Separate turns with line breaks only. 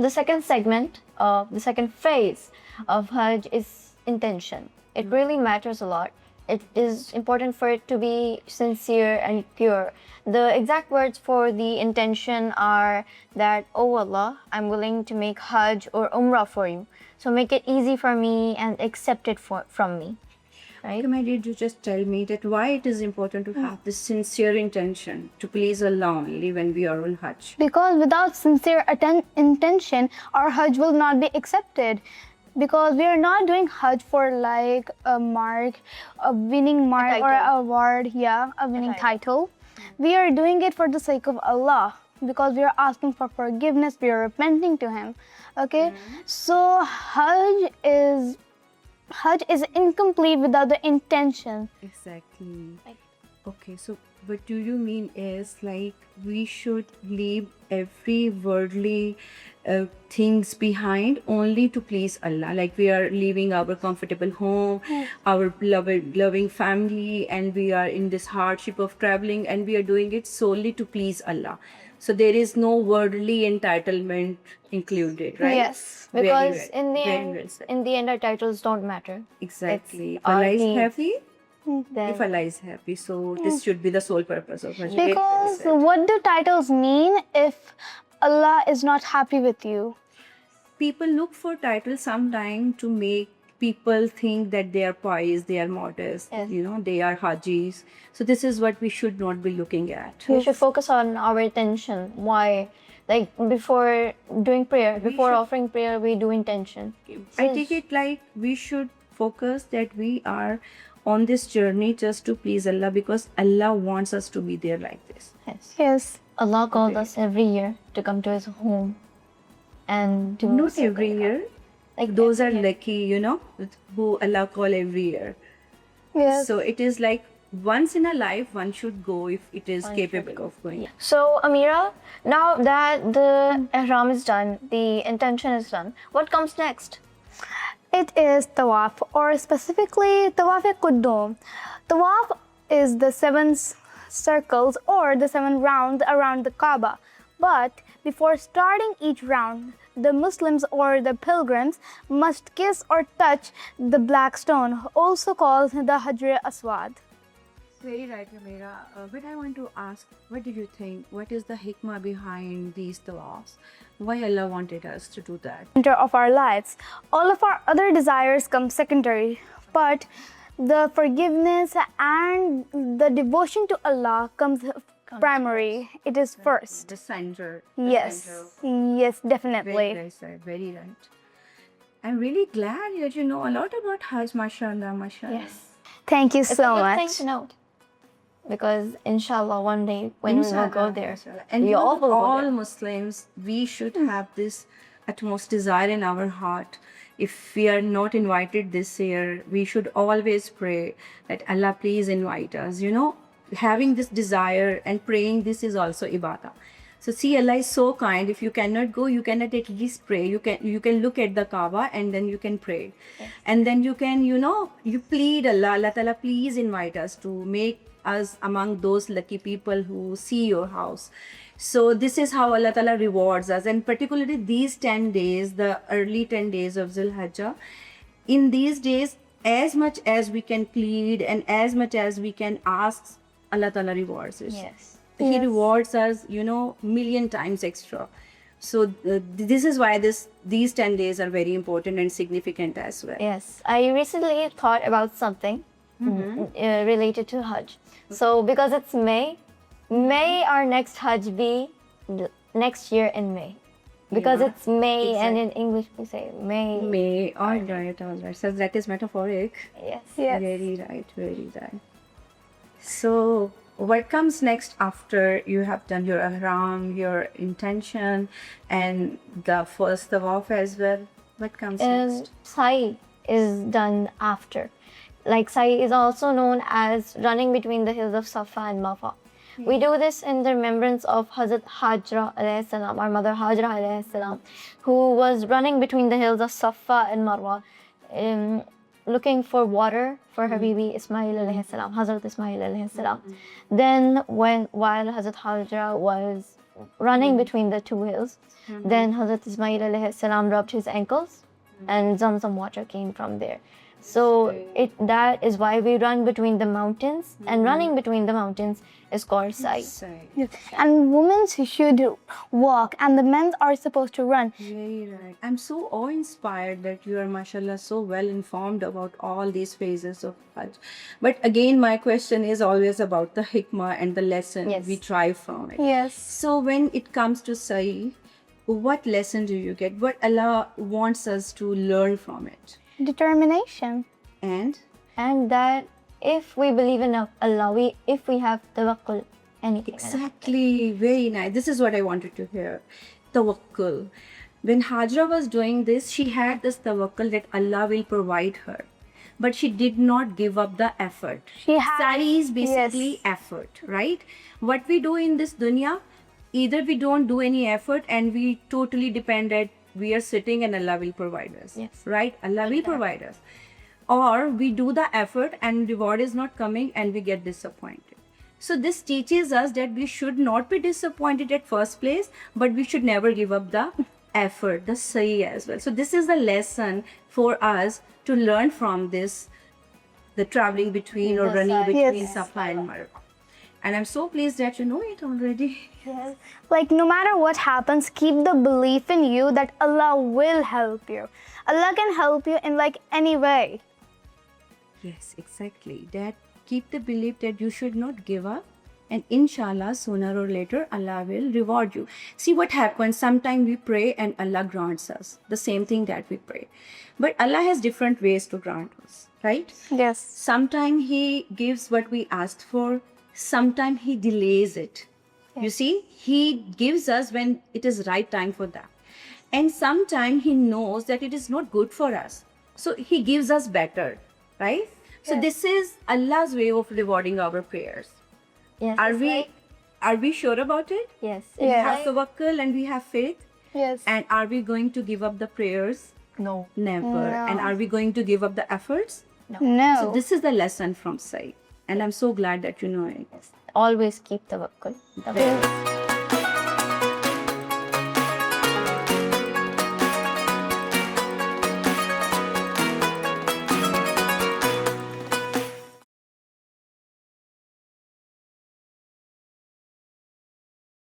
the second segment of the second phase of Hajj is intention. It really matters a lot. It is important for it to be sincere and pure. The exact words for the intention are that, oh Allah, I'm willing to make Hajj or Umrah for you. So make it easy for me and accept it from me. Right?
May you just tell me that why it is important to have this sincere intention to please Allah only when we are on Hajj?
Because without sincere intention, our Hajj will not be accepted. Because we are not doing Hajj for like a mark, a winning mark or an award, a winning title. We are doing it for the sake of Allah. Because we are asking for forgiveness, we are repenting to Him. Okay, so Hajj is incomplete without the intention.
Exactly. Okay, so what do you mean is like we should leave every worldly things behind only to please Allah. Like we are leaving our comfortable home, our loving family, and we are in this hardship of traveling, and we are doing it solely to please Allah. So there is no worldly entitlement included, right?
Yes,
because in the end, our titles don't matter.
Exactly. If Allah is happy,
then
if Allah is happy, so this should be the sole purpose of Hajj.
Because what do titles mean if Allah is not happy with you?
People look for titles sometimes to make people think that they are pious, they are modest, they are Hajis. So this is what we should not be looking at.
We should focus on our intention. Why? Like before doing prayer, before offering prayer, we do intention.
I take it like we should focus that we are on this journey just to please Allah, because Allah wants us to be there like this.
Yes.
Allah called us every year to come to His home and do
not every year. Like those are lucky, who Allah call every year.
Yes.
So it is like once in a life one should go if it is capable of going.
So Amira, now that the ihram is done, the intention is done, what comes next?
It is tawaf, or specifically 𝗱𝗏. Tawaf is the 7 circles or the 7 rounds around the Kaaba. But before starting each round, the Muslims or the pilgrims must kiss or touch the black stone, also called the 𝗷𝗷.
Very right, Amira. But I want to ask, what do you think? What is the hikmah behind these tawafs? Why Allah wanted us to do that?
Center of our lives. All of our other desires come secondary, but the forgiveness and the devotion to Allah comes primary. It is first.
The center.
Yes. Yes, definitely.
Very right, sir. Very right. I'm really glad that you know a lot about Hajj, mashallah, mashallah.
Yes.
Thank you
It's
so
a good
much.
thing to know. Because inshallah one day when we will go there,
and
we all will go
all
there.
Muslims, we should have this utmost desire in our heart. If we are not invited this year, we should always pray that Allah please invite us. Having this desire and praying, this is also ibadah. So see, Allah is so kind. If you cannot go, you cannot at least pray. You can look at the Kaaba and then you can pray. Yes. And then you can, you plead Allah Ta'ala, please invite us to make us among those lucky people who see your house. So this is how Allah Ta'ala rewards us. And particularly these 10 days, the early 10 days of 𝗔الحجة, in these days, as much as we can plead and as much as we can ask, Allah Ta'ala rewards us.
Yes.
He rewards us, million times extra. So this is why these 10 days are very important and significant as well.
Yes. I recently thought about something related to Hajj. So because it's May our next Hajj be next year in May. Because it's May, exactly. And in English we say May.
May, all right. So that is metaphoric.
Yes.
Very right. So what comes next after you have done your ihram, your intention, and the first tawaf as well? What comes next?
Sa'i is done after. Like Sa'i is also known as running between the hills of Safa and Marwa. We do this in the remembrance of Hazrat Hajra alayhi salam, our mother Hajra alayhi salam, who was running between the hills of Safa and Marwa, looking for water for her baby Ismail alayhi salam, Hazrat Ismail alayhi salam. Then while Hazrat Hajra was running between the two hills. Then Hazrat Ismail alayhi salam rubbed his ankles, and Zamzam water came from there. So that is why we run between the mountains, and running between the mountains is called sa'i.
Yes. And women should walk, and the men are supposed to run.
Very right. I'm so awe-inspired that you are, mashallah, so well informed about all these phases of Hajj. But again, my question is always about the hikmah and the lesson we try from it.
Yes.
So when it comes to sa'i, what lesson do you get? What Allah wants us to learn from it?
Determination.
And
that if we believe in Allah, if we have tawakkul, anything.
exactly, very nice. This is what I wanted to hear. Tawakkul. When Hajra was doing this, she had this tawakkul that Allah will provide her. But she did not give up the effort. Sa'i is basically effort, right? What we do in this dunya, either we don't do any effort and we totally depend that we are sitting and Allah will provide us.
Yes.
Right? Allah will provide us. Or we do the effort and reward is not coming and we get disappointed. So this teaches us that we should not be disappointed at first place, but we should never give up the effort, the sa'i as well. So this is the lesson for us to learn from this, the traveling between or running between Safa and Marwa. And I'm so pleased that you know it already.
Yes. Like no matter what happens, keep the belief in you that Allah will help you. Allah can help you in like any way.
Yes, exactly. That keep the belief that you should not give up, and inshallah sooner or later Allah will reward you. See what happens, sometimes we pray and Allah grants us the same thing that we pray. But Allah has different ways to grant us, right?
Yes.
Sometimes He gives what we asked for, sometimes He delays it. You see, He gives us when it is right time for that. And sometimes He knows that it is not good for us. So He gives us better, right? So this is Allah's way of rewarding our prayers.
Yes.
Are we sure about it?
Yes.
We have tawakkul and we have faith.
Yes.
And are we going to give up the prayers?
No.
Never.
No.
And are we going to give up the efforts?
No.
So this is the lesson from sa'i. And I'm so glad that you know it.
Always keep tawakkul.